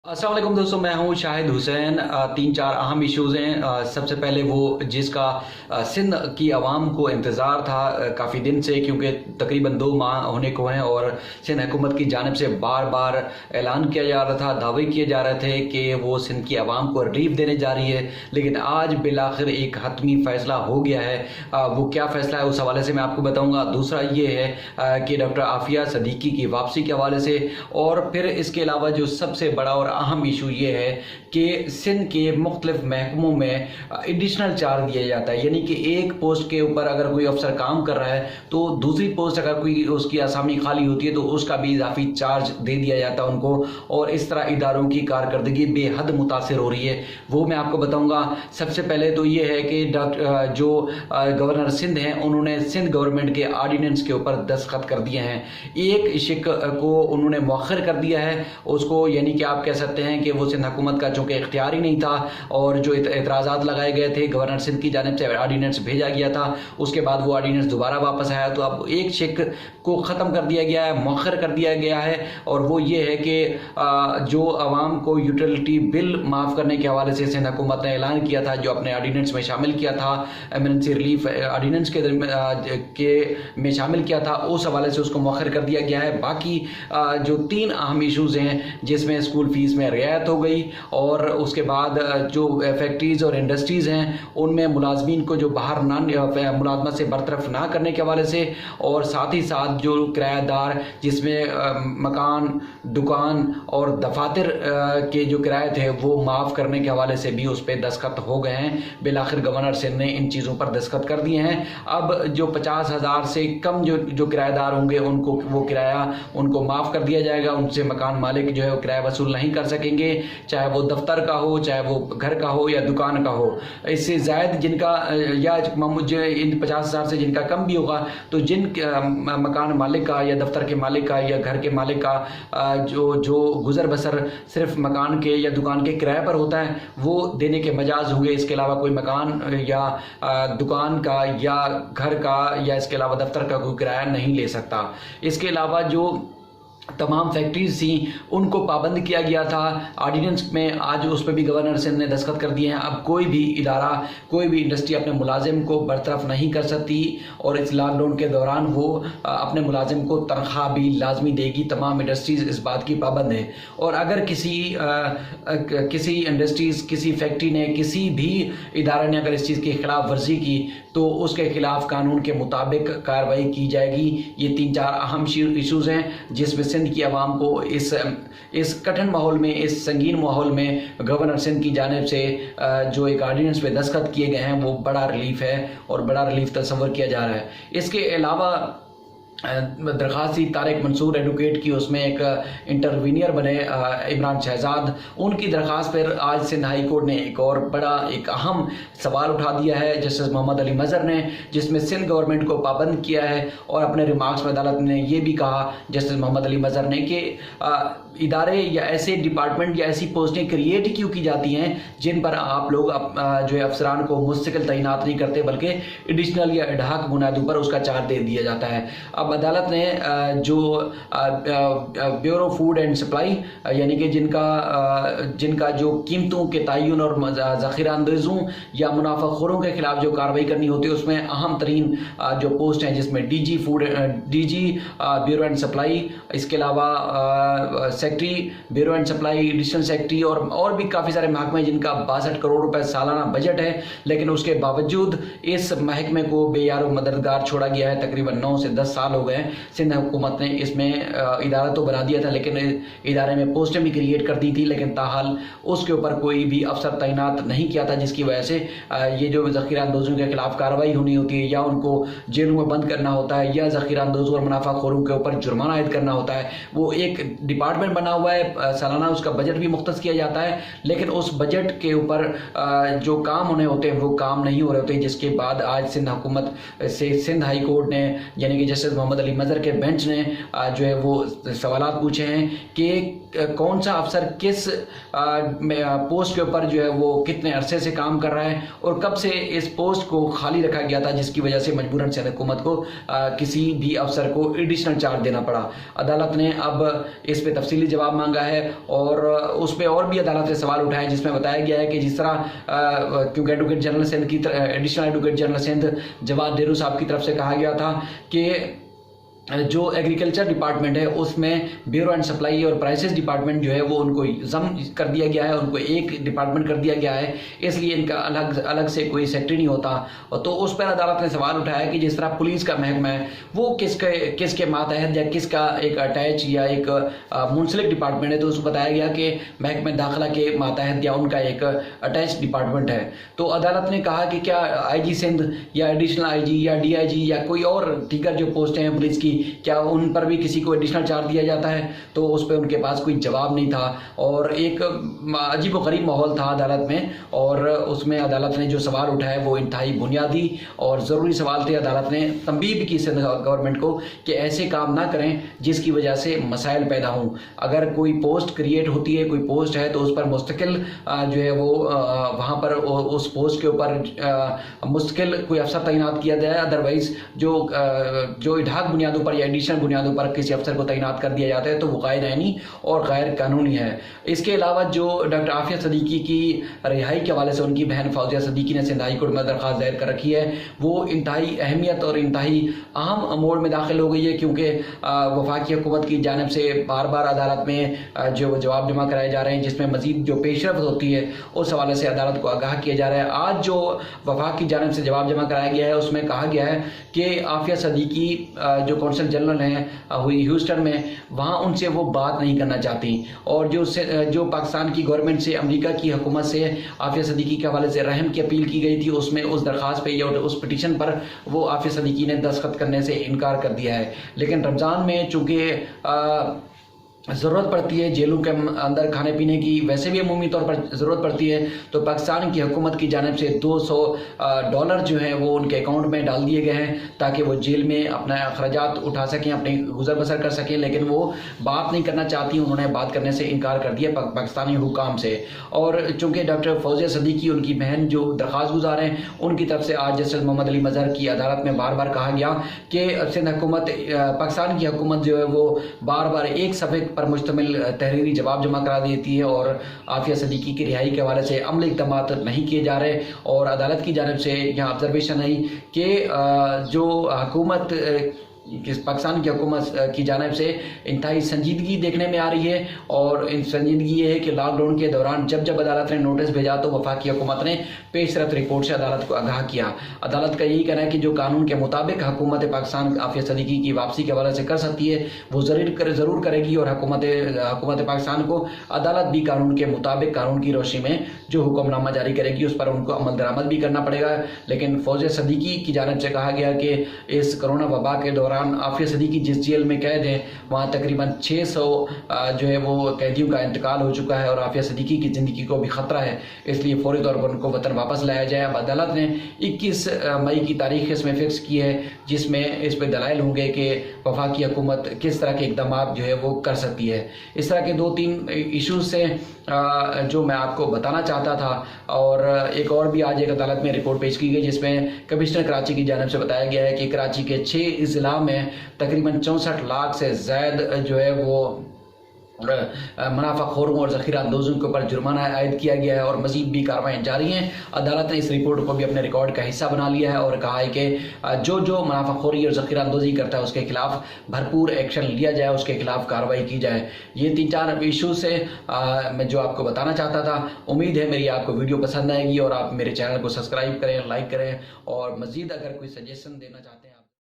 अस्सलाम वालेकुम दोस्तों, मैं हूं शाहिद हुसैन। तीन चार अहम इश्यूज़ हैं। सबसे पहले वो जिसका सिंध की आवाम को इंतज़ार था काफ़ी दिन से, क्योंकि तकरीबन 2 माह होने को हैं और सिंध हुकूमत की जानिब से बार बार ऐलान किया जा रहा था, दावे किए जा रहे थे कि वो सिंध की आवाम को रिलीफ देने जा रही है। लेकिन आज बिलाखिर एक हतमी फ़ैसला हो गया है। वो क्या फ़ैसला है उस हवाले से मैं आपको बताऊँगा। दूसरा ये है कि डॉक्टर आफिया सदीकी की वापसी के हवाले से, और फिर इसके अलावा जो सबसे बड़ा और अहम इशू ये है कि सिंध के मुख्तलिफ महकमों में एडिशनल चार्ज दिया जाता है। यानी कि एक पोस्ट के ऊपर अगर कोई अफसर काम कर रहा है तो दूसरी पोस्ट अगर कोई उसकी आसामी खाली होती है तो उसका भी इजाफी चार्ज दे दिया जाता है उनको, और इस तरह इदारों की कारकर्दगी बेहद मुतासिर हो रही है। वो मैं आपको बताऊंगा। सबसे पहले तो ये है कि जो गवर्नर सिंध हैं उन्होंने सिंध गवर्नमेंट के आर्डीनेंस के ऊपर दस्तखत कर दिए हैं। एक शिक को उन्होंने मौखर कर दिया है उसको, यानी कि आप कह सकते हैं कि वो सिंध हुकूमत का चूँकि इख्तियार ही नहीं था, और जो एतराज़ात लगाए गए थे गवर्नर सिंध की जानिब से आर्डीनेंस भेजा गया था, उसके बाद वो आर्डीनेंस दोबारा वापस आया। तो अब एक शिक को ख़त्म कर दिया गया है, मौखर कर दिया गया है, और वो ये है कि जो आवाम को यूटिलिटी बिल माफ़ करने के हवाले से सिंध हुकूमत ने ऐलान किया था, जो अपने आर्डीनेंस में शामिल किया था, एमरजेंसी रिलीफ आर्डीनेंस के में शामिल किया था, उस हवाले से उसको मौखर कर दिया गया है। बाकी जो 3 अहम इशूज़ हैं जिसमें स्कूल फीस में रियायत हो गई, और उसके बाद जो फैक्ट्रीज़ और इंडस्ट्रीज़ हैं उनमें मुलाजमीन को जो बाहर मुलाजमत से बरतरफ ना करने के हवाले से, और साथ ही साथ जो किराएदार जिसमें मकान, दुकान और दफातर के जो किराए थे वो माफ़ करने के हवाले से भी उस पर दस्तखत हो गए हैं। बिलाखिर गवर्नर सिंध ने इन चीज़ों पर दस्तखत कर दिए हैं। अब जो 50,000 से कम जो किराएदार होंगे उनको वो किराया उनको माफ़ कर दिया जाएगा। उनसे मकान मालिक जो है वो किराया वसूल नहीं कर सकेंगे, चाहे वो दफ्तर का हो, चाहे वो घर का हो या दुकान का हो। इससे ज़ायद जिनका या मुझे इन 50,000 से जिनका कम भी होगा, तो जिन मकान मालिक का या दफ्तर के मालिक का या घर के मालिक का जो गुजर बसर सिर्फ मकान के या दुकान के किराए पर होता है वो देने के मजाज होंगे। इसके अलावा कोई मकान या दुकान का या घर का या इसके अलावा दफ्तर का कोई किराया नहीं ले सकता। इसके अलावा जो तमाम फैक्ट्रीज थी उनको पाबंद किया गया था आर्डीनेंस में, आज उस पर भी गवर्नर सिंध ने दस्तखत कर दिए हैं। अब कोई भी इदारा, कोई भी इंडस्ट्री अपने मुलाजिम को बरतरफ नहीं कर सकती, और इस लॉकडाउन के दौरान वो अपने मुलाजिम को तनख्वाह भी लाजमी देगी। तमाम इंडस्ट्रीज़ इस बात की पाबंद है, और अगर किसी इंडस्ट्रीज़, किसी फैक्ट्री ने, किसी भी इदारे ने अगर इस चीज़ की खिलाफ वर्जी की तो उसके खिलाफ कानून के मुताबिक कार्रवाई की जाएगी। ये 3-4 अहम इशूज़ हैं जिसमें सिंध की आवाम को इस कठिन माहौल में, इस संगीन माहौल में गवर्नर सिंध की जानिब से जो एक आर्डीनेंस पे दस्तखत किए गए हैं वो बड़ा रिलीफ है, और बड़ा रिलीफ तस्वर किया जा रहा है। इसके अलावा दरख्वास्त थी तारिक मंसूर एडवोकेट की, उसमें एक इंटरवीनियर बने इमरान शहजाद, उनकी दरख्वास्त पर आज सिंध हाई कोर्ट ने एक और बड़ा एक अहम सवाल उठा दिया है जस्टिस मोहम्मद अली मज़हर ने, जिसमें सिंध गवर्नमेंट को पाबंद किया है। और अपने रिमार्क्स में अदालत ने यह भी कहा, जस्टिस मोहम्मद अली मज़हर ने, कि इदारे या ऐसे डिपार्टमेंट या ऐसी पोस्टें क्रिएट क्यों की जाती हैं जिन पर आप लोग जो है अफसरान को मुस्तकिल तैनात नहीं करते, बल्कि एडिशनल या एडहाक बुनियादों पर उसका चार्ज दे दिया जाता है। अब अदालत ने जो ब्यूरो फूड एंड सप्लाई, यानी कि जिनका जो कीमतों के तयन और ज़ख़ीरा अंदाज़ों या मुनाफाखोरों के खिलाफ जो कार्रवाई करनी होती है, उसमें अहम तरीन जो पोस्ट हैं जिसमें डीजी ब्यूरो एंड सप्लाई, इसके अलावा secretary bureau and supply, additional secretary, और भी काफ़ी सारे महकमे जिनका 62 करोड़ रुपए सालाना बजट है, लेकिन उसके बावजूद इस महकमे को बेयार व मददगार छोड़ा गया है। तकरीबन 9 से 10 साल हो गए। सिंध हुकूमत ने इसमें इदारा तो बना दिया था, लेकिन इदारे में पोस्टें भी क्रिएट कर दी थी, लेकिन ताहाल उसके ऊपर कोई भी अफसर तैनात नहीं किया था, जिसकी वजह से ये जो ज़ख़ीरा अंदाज़ों के खिलाफ कार्रवाई होनी होती है, या उनको जेलों में बंद करना होता है, या ज़ख़ीरा अंदाज़ों और मुनाफाखोरों के ऊपर जुर्माना आयद करना होता है, वो एक डिपार्टमेंट बना हुआ है, सालाना उसका बजट भी मुख्तस किया जाता है, लेकिन उस बजट के ऊपर जो काम होने होते हैं वो काम नहीं हो रहे होते। जिसके बाद आज सिंध हुकूमत से सिंध हाई कोर्ट ने, यानी कि जस्टिस मोहम्मद अली मज़हर के बेंच ने जो है वो सवालात पूछे हैं कि कौन सा अफसर किस पोस्ट के ऊपर जो है वो कितने अरसे से काम कर रहा है, और कब से इस पोस्ट को खाली रखा गया था, जिसकी वजह से मजबूरन सिंध हुकूमत को किसी भी अफसर को एडिशनल चार्ज देना पड़ा। अदालत ने अब इस पे तफसीली تفصیلی جواب مانگا ہے، اور اس پہ اور بھی عدالت نے سوال اٹھائے، جس میں بتایا گیا ہے کہ جس طرح کیونکہ ایڈوکیٹ جنرل سندھ کی ایڈیشنل ایڈوکیٹ جنرل سندھ جواد ڈیرو صاحب کی طرف سے کہا گیا تھا کہ جو ایگریکلچر ڈپارٹمنٹ ہے اس میں بیورو اینڈ سپلائی اور پرائسز ڈپارٹمنٹ جو ہے وہ ان کو ضم کر دیا گیا ہے، ان کو ایک ڈپارٹمنٹ کر دیا گیا ہے، اس لیے ان کا الگ سے کوئی سیکٹری نہیں ہوتا۔ تو اس پر عدالت نے سوال اٹھایا کہ جس طرح پولیس کا محکمہ ہے وہ کس کے ماتحت یا کس کا ایک اٹیچ یا ایک منسلک ڈپارٹمنٹ ہے، تو اس کو بتایا گیا کہ محکمہ داخلہ کے ماتحت یا ان کا ایک اٹیچ ڈپارٹمنٹ ہے۔ تو عدالت نے کہا کہ کیا آئی جی سندھ یا ایڈیشنل آئی جی یا ڈی آئی جی یا کوئی اور دیگر جو پوسٹیں ہیں پولیس کی، کیا ان پر بھی کسی کو ایڈیشنل چارج دیا جاتا ہے؟ تو اس پہ ان کے پاس کوئی جواب نہیں تھا، اور ایک عجیب و غریب ماحول تھا عدالت میں، اور اس میں عدالت نے جو سوال اٹھائے وہ انتہائی بنیادی اور ضروری سوال تھے۔ عدالت نے تنبیہ بھی کی سندھ گورنمنٹ کو کہ ایسے کام نہ کریں جس کی وجہ سے مسائل پیدا ہوں۔ اگر کوئی پوسٹ کریٹ ہوتی ہے، کوئی پوسٹ ہے، تو اس پر مستقل جو ہے وہ وہاں پر اس پوسٹ کے اوپر مستقل کوئی افسر تعینات کیا جائے، ادروائز جو اڈھاگ بنیادوں پر یا ایڈیشنل بنیادوں پر کسی افسر کو تعینات کر دیا جاتا ہے تو وہ غیر عینی اور غیر قانونی ہے۔ اس کے علاوہ جو ڈاکٹر عافیہ صدیقی کی رہائی کے حوالے سے ان کی بہن فوزیہ صدیقی نے سندھ ہائی کورٹ میں درخواست دائر کر رکھی ہے، وہ انتہائی اہمیت اور انتہائی اہم موڑ میں داخل ہو گئی ہے، کیونکہ وفاقی حکومت کی جانب سے بار بار عدالت میں جو جواب جمع کرائے جا رہے ہیں، جس میں مزید جو پیش رفت ہوتی ہے اس حوالے سے عدالت کو آگاہ کیا جا رہا ہے۔ آج جو وفاق کی جانب سے جواب جمع کرایا گیا ہے اس میں کہا گیا ہے کہ عافیہ صدیقی جو کونسل جنرل ہیں ہیوسٹن میں، وہاں ان سے وہ بات نہیں کرنا چاہتی، اور جو پاکستان کی گورنمنٹ سے، امریکہ کی حکومت سے عافیہ صدیقی کے حوالے سے رحم کی اپیل کی گئی تھی، اس میں اس درخواست پہ یا اس پٹیشن پر وہ عافیہ صدیقی نے دستخط کرنے سے انکار کر دیا ہے۔ لیکن رمضان میں چونکہ ضرورت پڑتی ہے جیلوں کے اندر کھانے پینے کی، ویسے بھی عمومی طور پر ضرورت پڑتی ہے، تو پاکستان کی حکومت کی جانب سے $200 جو ہیں وہ ان کے اکاؤنٹ میں ڈال دیے گئے ہیں تاکہ وہ جیل میں اپنا اخراجات اٹھا سکیں، اپنی گزر بسر کر سکیں، لیکن وہ بات نہیں کرنا چاہتی، انہوں نے بات کرنے سے انکار کر دیا پاکستانی حکام سے۔ اور چونکہ ڈاکٹر فوزیہ صدیقی ان کی بہن جو درخواست گزار ہیں، ان کی طرف سے آج جسٹس محمد علی مظہر کی عدالت میں بار بار کہا گیا کہ سندھ حکومت، پاکستان کی حکومت جو ہے وہ بار بار ایک صفحے پر مشتمل تحریری جواب جمع کرا دیتی ہے، اور عافیہ صدیقی کی رہائی کے حوالے سے عملی اقدامات نہیں کیے جا رہے، اور عدالت کی جانب سے یہاں آبزرویشن ہے کہ جو حکومت پاکستان کی حکومت کی جانب سے انتہائی سنجیدگی دیکھنے میں آ رہی ہے، اور ان سنجیدگی یہ ہے کہ لاک ڈاؤن کے دوران جب عدالت نے نوٹس بھیجا تو وفاقی حکومت نے پیش رفت رپورٹ سے عدالت کو آگاہ کیا۔ عدالت کا یہی کہنا ہے کہ جو قانون کے مطابق حکومت پاکستان عافیہ صدیقی کی واپسی کے حوالے سے کر سکتی ہے وہ ضرور کرے گی، اور حکومت پاکستان کو عدالت بھی قانون کے مطابق، قانون کی روشنی میں جو حکم نامہ جاری کرے گی اس پر ان کو عمل درآمد بھی کرنا پڑے گا۔ لیکن فوزیہ صدیقی کی جانب سے کہا گیا کہ اس کرونا وبا کے دوران عافیہ صدیقی جس جیل میں قید ہیں وہاں تقریباً 600 جو ہے وہ قیدیوں کا انتقال ہو چکا ہے، اور عافیہ صدیقی کی زندگی کو بھی خطرہ ہے، اس لیے فوری طور پر ان کو وطن واپس لایا جائے۔ اب عدالت نے 21 مئی کی تاریخ اس میں فکس کی ہے، جس میں اس پہ دلائل ہوں گے کہ وفاقی حکومت کس طرح کے اقدامات جو ہے وہ کر سکتی ہے۔ اس طرح کے 2-3 ایشوز سے جو میں آپ کو بتانا چاہتا تھا، اور ایک اور بھی آج ایک عدالت میں رپورٹ پیش کی گئی جس میں کمشنر کراچی کی جانب سے بتایا گیا ہے کہ کراچی کے 6 اضلاع میں تقریباً 64 لاکھ سے زائد جو ہے وہ منافع خوروں اور ذخیرہ اندوزوں کے اوپر جرمانہ عائد کیا گیا ہے، اور مزید بھی کارروائیاں جاری ہیں۔ عدالت نے اس رپورٹ کو بھی اپنے ریکارڈ کا حصہ بنا لیا ہے اور کہا ہے کہ جو منافع خوری اور ذخیرہ اندوزی کرتا ہے اس کے خلاف بھرپور ایکشن لیا جائے، اس کے خلاف کارروائی کی جائے۔ یہ 3-4 ایشو سے میں جو آپ کو بتانا چاہتا تھا۔ امید ہے میری آپ کو ویڈیو پسند آئے گی، اور آپ میرے چینل کو سبسکرائب کریں، لائک کریں، اور مزید اگر کوئی سجیشن دینا چاہتے ہیں آپ